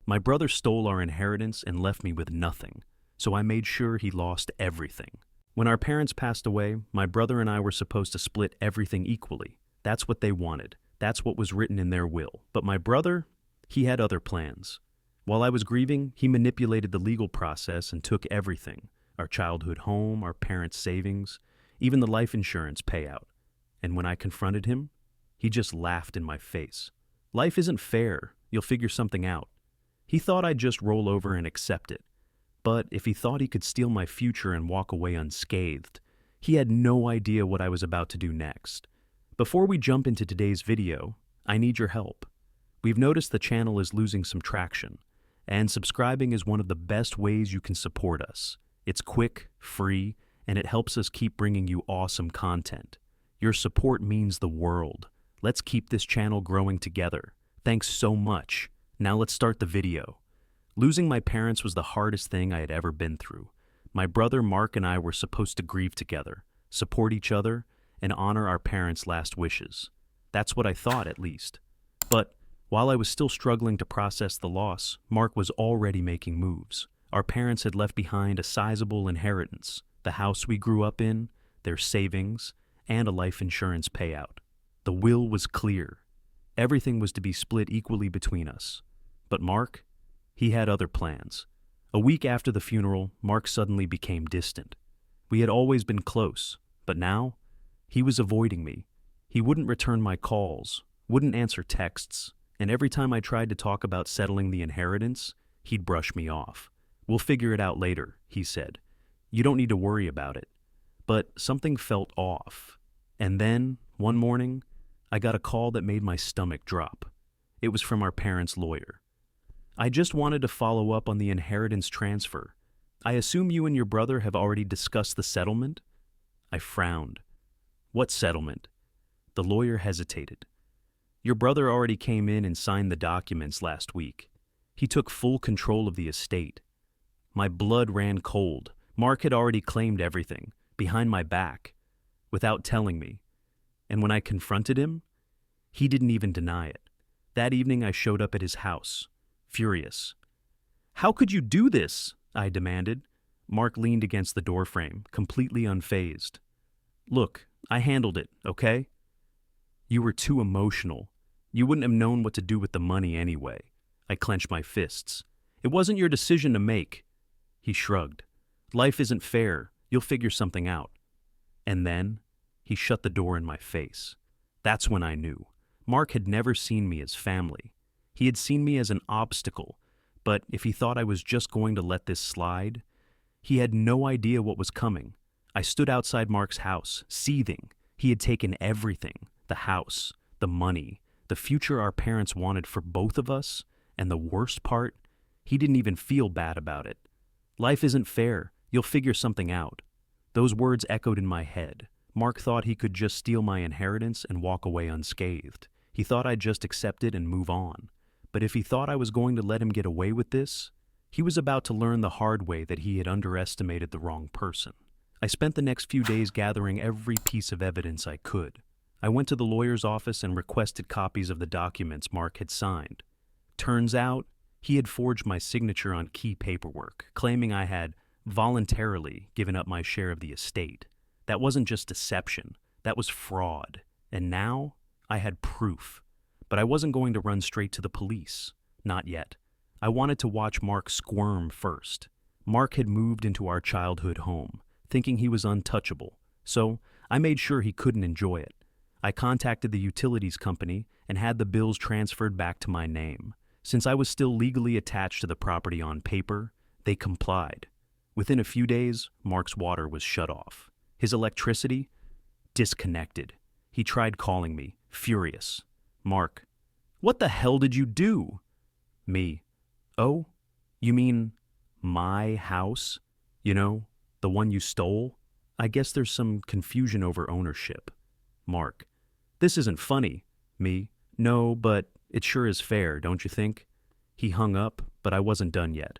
My brother stole our inheritance and left me with nothing, so I made sure he lost everything. When our parents passed away, my brother and I were supposed to split everything equally. That's what they wanted. That's what was written in their will. But my brother, he had other plans. While I was grieving, he manipulated the legal process and took everything: our childhood home, our parents' savings, even the life insurance payout. And when I confronted him, he just laughed in my face. Life isn't fair. You'll figure something out. He thought I'd just roll over and accept it. But if he thought he could steal my future and walk away unscathed, he had no idea what I was about to do next. Before we jump into today's video, I need your help. We've noticed the channel is losing some traction, and subscribing is one of the best ways you can support us. It's quick, free, and it helps us keep bringing you awesome content. Your support means the world. Let's keep this channel growing together. Thanks so much. Now let's start the video. Losing my parents was the hardest thing I had ever been through. My brother Mark and I were supposed to grieve together, support each other, and honor our parents' last wishes. That's what I thought, at least. But while I was still struggling to process the loss, Mark was already making moves. Our parents had left behind a sizable inheritance, the house we grew up in, their savings, and a life insurance payout. The will was clear. Everything was to be split equally between us. But Mark, he had other plans. A week after the funeral, Mark suddenly became distant. We had always been close, but now, he was avoiding me. He wouldn't return my calls, wouldn't answer texts, and every time I tried to talk about settling the inheritance, he'd brush me off. "We'll figure it out later," he said. "You don't need to worry about it." But something felt off. And then, one morning, I got a call that made my stomach drop. It was from our parents' lawyer. "I just wanted to follow up on the inheritance transfer. I assume you and your brother have already discussed the settlement?" I frowned. "What settlement?" The lawyer hesitated. "Your brother already came in and signed the documents last week. He took full control of the estate." My blood ran cold. Mark had already claimed everything, behind my back, without telling me. And when I confronted him, he didn't even deny it. That evening I showed up at his house, furious. "How could you do this?" I demanded. Mark leaned against the doorframe, completely unfazed. "Look, I handled it, okay? You were too emotional. You wouldn't have known what to do with the money anyway." I clenched my fists. "It wasn't your decision to make." He shrugged. "Life isn't fair. You'll figure something out." And then he shut the door in my face. That's when I knew. Mark had never seen me as family. He had seen me as an obstacle, but if he thought I was just going to let this slide, he had no idea what was coming. I stood outside Mark's house, seething. He had taken everything: the house, the money, the future our parents wanted for both of us, and the worst part, he didn't even feel bad about it. "Life isn't fair. You'll figure something out." Those words echoed in my head. Mark thought he could just steal my inheritance and walk away unscathed. He thought I'd just accept it and move on. But if he thought I was going to let him get away with this, he was about to learn the hard way that he had underestimated the wrong person. I spent the next few days gathering every piece of evidence I could. I went to the lawyer's office and requested copies of the documents Mark had signed. Turns out, he had forged my signature on key paperwork, claiming I had voluntarily given up my share of the estate. That wasn't just deception, that was fraud. And now, I had proof. But I wasn't going to run straight to the police. Not yet. I wanted to watch Mark squirm first. Mark had moved into our childhood home, thinking he was untouchable, so I made sure he couldn't enjoy it. I contacted the utilities company and had the bills transferred back to my name. Since I was still legally attached to the property on paper, they complied. Within a few days, Mark's water was shut off. His electricity? Disconnected. He tried calling me, furious. "Mark, what the hell did you do?" Me. "Oh, you mean my house? You know, the one you stole? I guess there's some confusion over ownership." Mark. "This isn't funny." Me. "No, but it sure is fair, don't you think?" He hung up, but I wasn't done yet.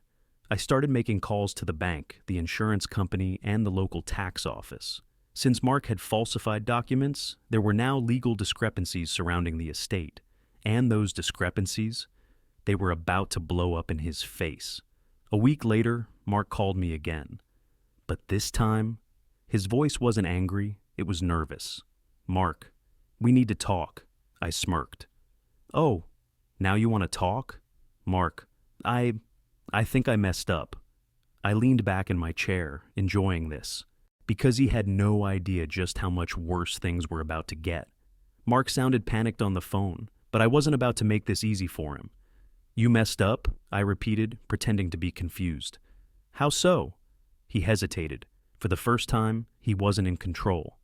I started making calls to the bank, the insurance company, and the local tax office. Since Mark had falsified documents, there were now legal discrepancies surrounding the estate. And those discrepancies, They were about to blow up in his face. A week later, Mark called me again. But this time, his voice wasn't angry, it was nervous. "Mark, we need to talk," I smirked. "Oh, now you want to talk?" "Mark, I think I messed up." I leaned back in my chair, enjoying this, because he had no idea just how much worse things were about to get. Mark sounded panicked on the phone, but I wasn't about to make this easy for him. "You messed up?" I repeated, pretending to be confused. "How so?" He hesitated. For the first time, he wasn't in control.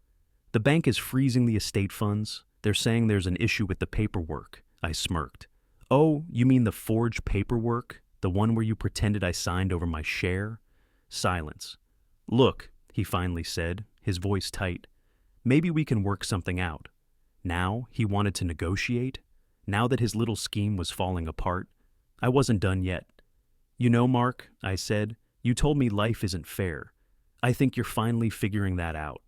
"The bank is freezing the estate funds. They're saying there's an issue with the paperwork." I smirked. "Oh, you mean the forged paperwork? The one where you pretended I signed over my share?" Silence. "Look," he finally said, his voice tight. "Maybe we can work something out." Now he wanted to negotiate? Now that his little scheme was falling apart? I wasn't done yet. "You know, Mark," I said, "you told me life isn't fair. I think you're finally figuring that out."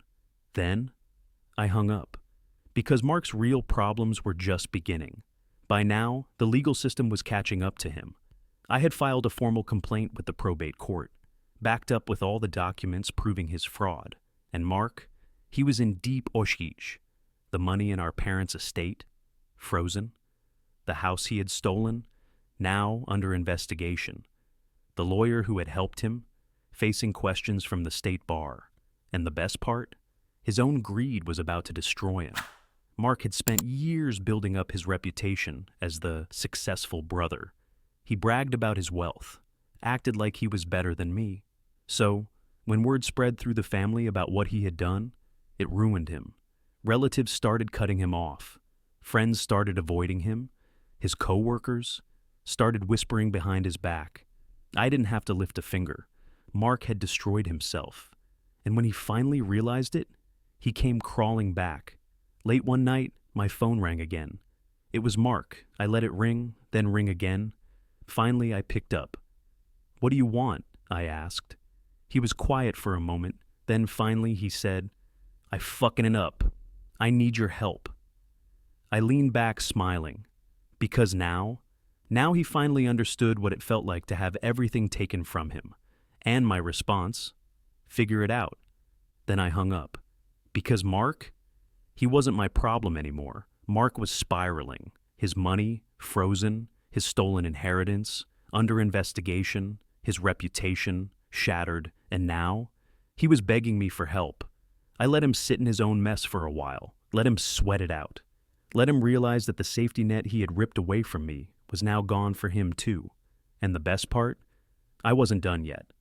Then I hung up, because Mark's real problems were just beginning. By now, the legal system was catching up to him. I had filed a formal complaint with the probate court, backed up with all the documents proving his fraud. And Mark, he was in deep oshish. The money in our parents' estate, frozen. The house he had stolen, now under investigation. The lawyer who had helped him, facing questions from the state bar. And the best part? His own greed was about to destroy him. Mark had spent years building up his reputation as the successful brother. He bragged about his wealth, acted like he was better than me. So, when word spread through the family about what he had done, it ruined him. Relatives started cutting him off. Friends started avoiding him. His co-workers started whispering behind his back. I didn't have to lift a finger. Mark had destroyed himself. And when he finally realized it, he came crawling back. Late one night, my phone rang again. It was Mark. I let it ring, then ring again. Finally, I picked up. "What do you want?" I asked. He was quiet for a moment, then finally he said, "I fucking it up. I need your help." I leaned back smiling, because now he finally understood what it felt like to have everything taken from him. And my response, "Figure it out." Then I hung up. Because Mark, he wasn't my problem anymore. Mark was spiraling. His money, frozen, his stolen inheritance, under investigation, his reputation, shattered, and now, he was begging me for help. I let him sit in his own mess for a while, let him sweat it out, let him realize that the safety net he had ripped away from me was now gone for him too. And the best part? I wasn't done yet.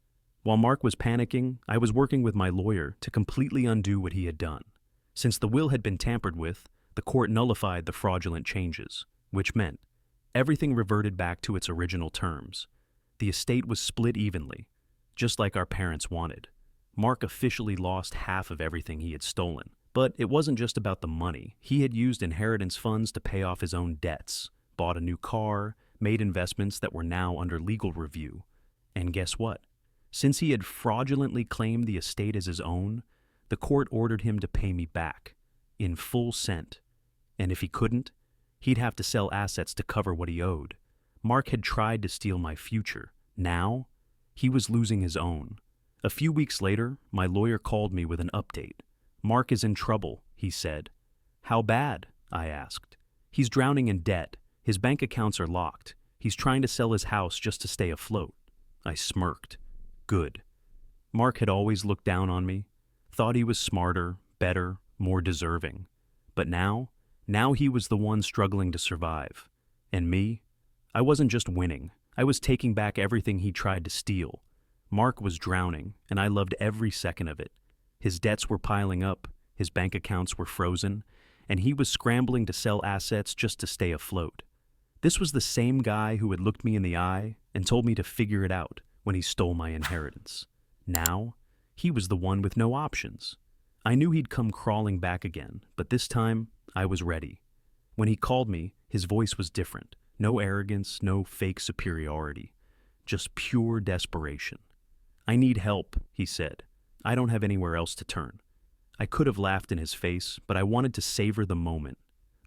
While Mark was panicking, I was working with my lawyer to completely undo what he had done. Since the will had been tampered with, the court nullified the fraudulent changes, which meant everything reverted back to its original terms. The estate was split evenly, just like our parents wanted. Mark officially lost half of everything he had stolen. But it wasn't just about the money. He had used inheritance funds to pay off his own debts, bought a new car, made investments that were now under legal review. And guess what? Since he had fraudulently claimed the estate as his own, the court ordered him to pay me back, in full cent. And if he couldn't, he'd have to sell assets to cover what he owed. Mark had tried to steal my future. Now, he was losing his own. A few weeks later, my lawyer called me with an update. "Mark is in trouble," he said. "How bad?" I asked. "He's drowning in debt. His bank accounts are locked. He's trying to sell his house just to stay afloat." I smirked. Good. Mark had always looked down on me, thought he was smarter, better, more deserving. But now he was the one struggling to survive. And me? I wasn't just winning. I was taking back everything he tried to steal. Mark was drowning, and I loved every second of it. His debts were piling up, his bank accounts were frozen, and he was scrambling to sell assets just to stay afloat. This was the same guy who had looked me in the eye and told me to figure it out when he stole my inheritance. Now, he was the one with no options. I knew he'd come crawling back again, but this time, I was ready. When he called me, his voice was different. No arrogance, no fake superiority. Just pure desperation. "I need help," he said. "I don't have anywhere else to turn." I could have laughed in his face, but I wanted to savor the moment.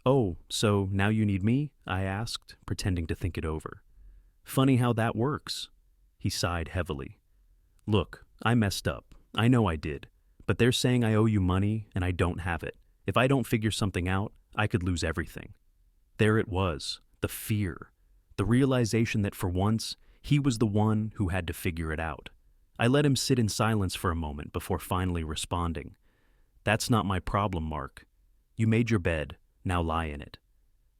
"Oh, so now you need me?" I asked, pretending to think it over. Funny how that works. He sighed heavily. Look, I messed up. I know I did. But they're saying I owe you money and I don't have it. If I don't figure something out, I could lose everything. There it was, the fear. The realization that for once, he was the one who had to figure it out. I let him sit in silence for a moment before finally responding. That's not my problem, Mark. You made your bed, now lie in it.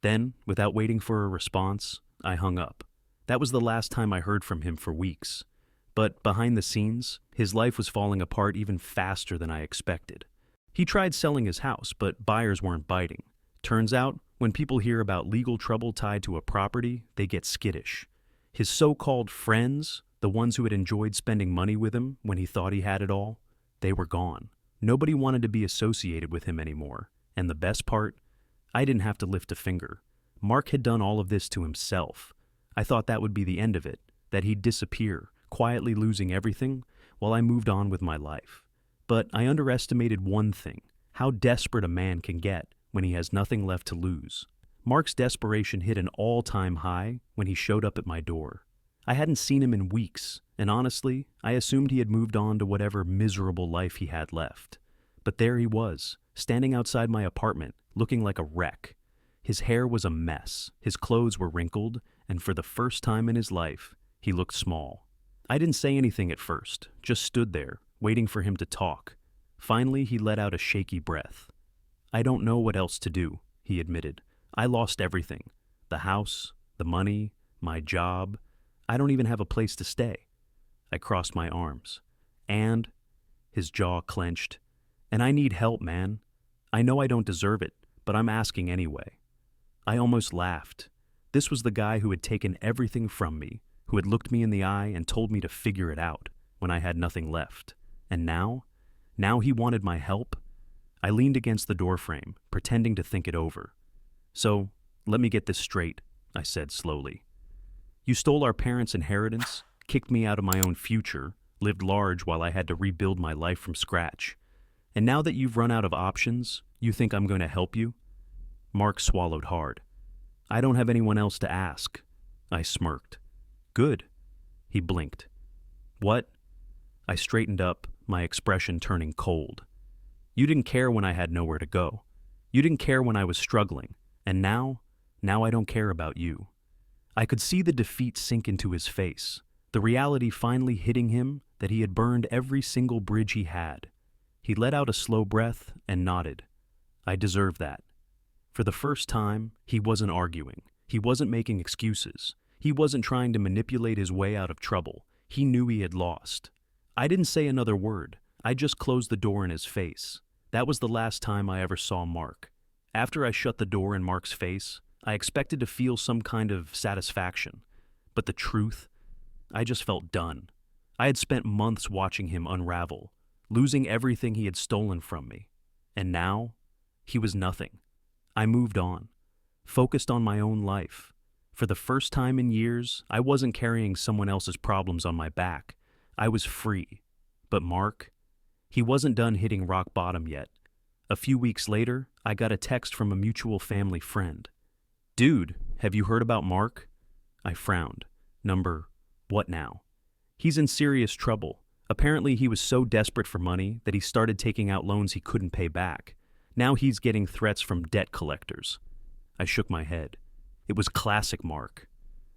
Then, without waiting for a response, I hung up. That was the last time I heard from him for weeks. But behind the scenes, his life was falling apart even faster than I expected. He tried selling his house, but buyers weren't biting. Turns out, when people hear about legal trouble tied to a property, they get skittish. His so-called friends, the ones who had enjoyed spending money with him when he thought he had it all, they were gone. Nobody wanted to be associated with him anymore. And the best part, I didn't have to lift a finger. Mark had done all of this to himself. I thought that would be the end of it, that he'd disappear, quietly losing everything, while I moved on with my life. But I underestimated one thing, how desperate a man can get when he has nothing left to lose. Mark's desperation hit an all-time high when he showed up at my door. I hadn't seen him in weeks, and honestly, I assumed he had moved on to whatever miserable life he had left. But there he was, standing outside my apartment, looking like a wreck. His hair was a mess, his clothes were wrinkled, and for the first time in his life, he looked small. I didn't say anything at first, just stood there, waiting for him to talk. Finally, he let out a shaky breath. I don't know what else to do, he admitted. I lost everything. The house, the money, my job. I don't even have a place to stay. I crossed my arms. And, his jaw clenched, and I need help, man. I know I don't deserve it, but I'm asking anyway. I almost laughed. This was the guy who had taken everything from me, who had looked me in the eye and told me to figure it out when I had nothing left. And now he wanted my help? I leaned against the doorframe, pretending to think it over. So, let me get this straight, I said slowly. You stole our parents' inheritance, kicked me out of my own future, lived large while I had to rebuild my life from scratch. And now that you've run out of options, you think I'm going to help you? Mark swallowed hard. I don't have anyone else to ask. I smirked. Good. He blinked. What? I straightened up, my expression turning cold. You didn't care when I had nowhere to go. You didn't care when I was struggling. And now I don't care about you. I could see the defeat sink into his face, the reality finally hitting him that he had burned every single bridge he had. He let out a slow breath and nodded. I deserve that. For the first time, he wasn't arguing. He wasn't making excuses. He wasn't trying to manipulate his way out of trouble. He knew he had lost. I didn't say another word. I just closed the door in his face. That was the last time I ever saw Mark. After I shut the door in Mark's face, I expected to feel some kind of satisfaction. But the truth, I just felt done. I had spent months watching him unravel, losing everything he had stolen from me. And now, he was nothing. I moved on, focused on my own life. For the first time in years, I wasn't carrying someone else's problems on my back. I was free. But Mark, he wasn't done hitting rock bottom yet. A few weeks later, I got a text from a mutual family friend. Dude, have you heard about Mark? I frowned. Number, what now? He's in serious trouble. Apparently he was so desperate for money that he started taking out loans he couldn't pay back. Now he's getting threats from debt collectors. I shook my head. It was classic Mark.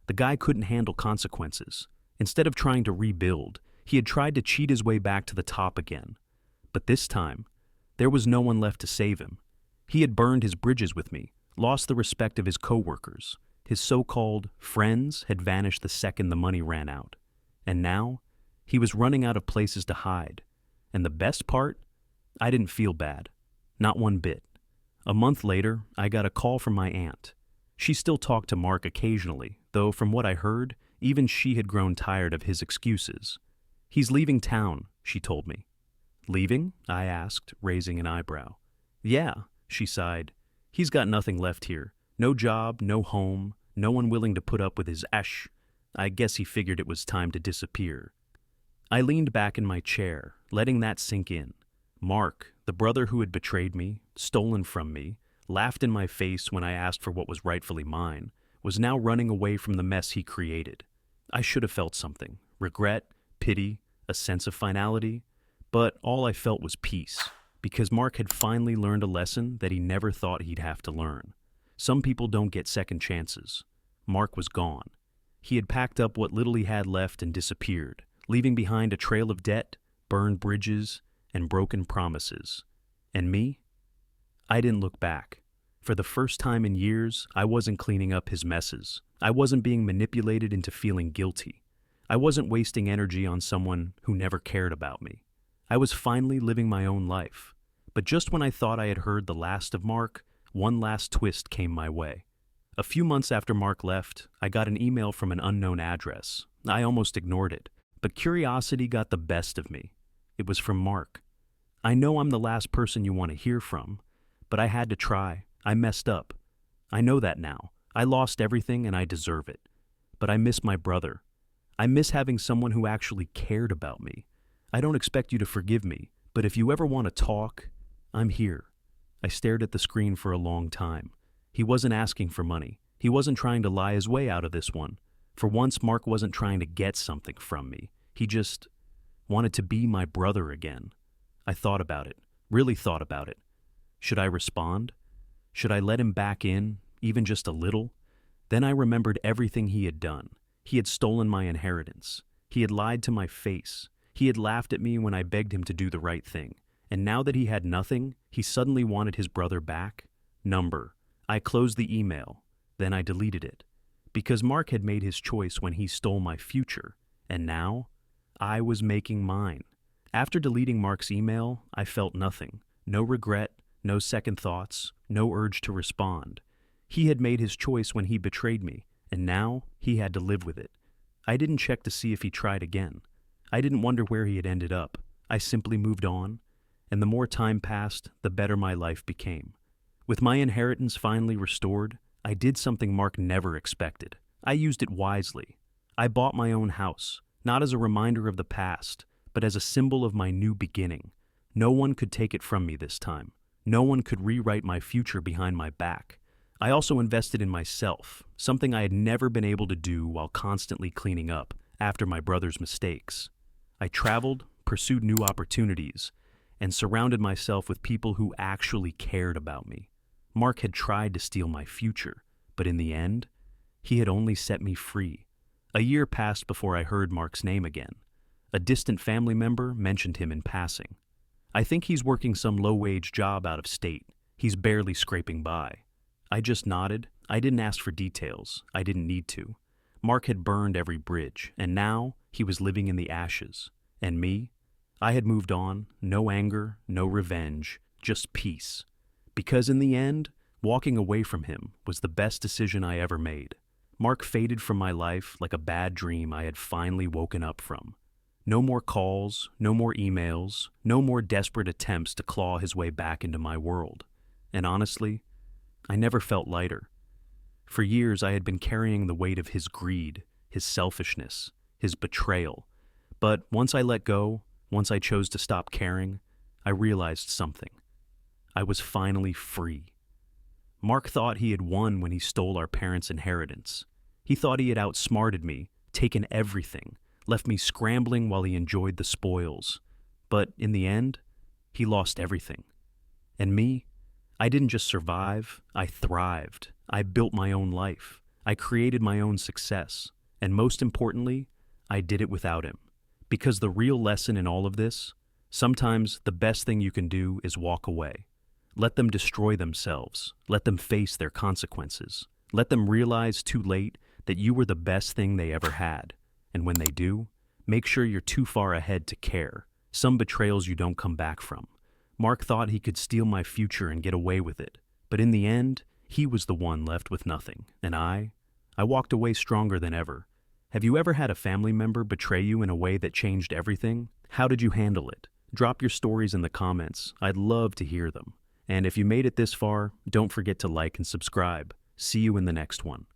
The guy couldn't handle consequences. Instead of trying to rebuild, he had tried to cheat his way back to the top again. But this time, there was no one left to save him. He had burned his bridges with me, lost the respect of his coworkers. His so-called friends had vanished the second the money ran out. And now, he was running out of places to hide. And the best part? I didn't feel bad. Not one bit. A month later, I got a call from my aunt. She still talked to Mark occasionally, though from what I heard, even she had grown tired of his excuses. He's leaving town, she told me. Leaving? I asked, raising an eyebrow. Yeah, she sighed. He's got nothing left here. No job, no home, no one willing to put up with his ash. I guess he figured it was time to disappear. I leaned back in my chair, letting that sink in. Mark, the brother who had betrayed me, stolen from me, laughed in my face when I asked for what was rightfully mine, was now running away from the mess he created. I should have felt something: regret, pity, a sense of finality. But all I felt was peace, because Mark had finally learned a lesson that he never thought he'd have to learn. Some people don't get second chances. Mark was gone. He had packed up what little he had left and disappeared, leaving behind a trail of debt, burned bridges, and broken promises. And me? I didn't look back. For the first time in years, I wasn't cleaning up his messes. I wasn't being manipulated into feeling guilty. I wasn't wasting energy on someone who never cared about me. I was finally living my own life. But just when I thought I had heard the last of Mark, one last twist came my way. A few months after Mark left, I got an email from an unknown address. I almost ignored it, but curiosity got the best of me. It was from Mark. I know I'm the last person you want to hear from, but I had to try. I messed up. I know that now. I lost everything and I deserve it. But I miss my brother. I miss having someone who actually cared about me. I don't expect you to forgive me, but if you ever want to talk, I'm here. I stared at the screen for a long time. He wasn't asking for money. He wasn't trying to lie his way out of this one. For once, Mark wasn't trying to get something from me. He just wanted to be my brother again. I thought about it, really thought about it. Should I respond? Should I let him back in, even just a little? Then I remembered everything he had done. He had stolen my inheritance. He had lied to my face. He had laughed at me when I begged him to do the right thing. And now that he had nothing, he suddenly wanted his brother back? Number. I closed the email. Then I deleted it. Because Mark had made his choice when he stole my future. And now, I was making mine. After deleting Mark's email, I felt nothing. No regret, no second thoughts, no urge to respond. He had made his choice when he betrayed me, and now he had to live with it. I didn't check to see if he tried again. I didn't wonder where he had ended up. I simply moved on, and the more time passed, the better my life became. With my inheritance finally restored, I did something Mark never expected. I used it wisely. I bought my own house, not as a reminder of the past, but as a symbol of my new beginning. No one could take it from me this time. No one could rewrite my future behind my back. I also invested in myself, something I had never been able to do while constantly cleaning up after my brother's mistakes. I traveled, pursued new opportunities, and surrounded myself with people who actually cared about me. Mark had tried to steal my future, but in the end, he had only set me free. A year passed before I heard Mark's name again. A distant family member mentioned him in passing. I think he's working some low-wage job out of state. He's barely scraping by. I just nodded. I didn't ask for details. I didn't need to. Mark had burned every bridge, and now he was living in the ashes. And me? I had moved on. No anger, no revenge, just peace. Because in the end, walking away from him was the best decision I ever made. Mark faded from my life like a bad dream I had finally woken up from. No more calls, no more emails, no more desperate attempts to claw his way back into my world. And honestly, I never felt lighter. For years I had been carrying the weight of his greed, his selfishness, his betrayal. But once I let go, once I chose to stop caring, I realized something. I was finally free. Mark thought he had won when he stole our parents' inheritance. He thought he had outsmarted me, taken everything, left me scrambling while he enjoyed the spoils. But in the end, he lost everything. And me? I didn't just survive, I thrived. I built my own life. I created my own success. And most importantly, I did it without him. Because the real lesson in all of this, sometimes the best thing you can do is walk away. Let them destroy themselves. Let them face their consequences. Let them realize too late that you were the best thing they ever had. And when they do, make sure you're too far ahead to care. Some betrayals you don't come back from. Mark thought he could steal my future and get away with it. But in the end, he was the one left with nothing. And I walked away stronger than ever. Have you ever had a family member betray you in a way that changed everything? How did you handle it? Drop your stories in the comments. I'd love to hear them. And if you made it this far, don't forget to like and subscribe. See you in the next one.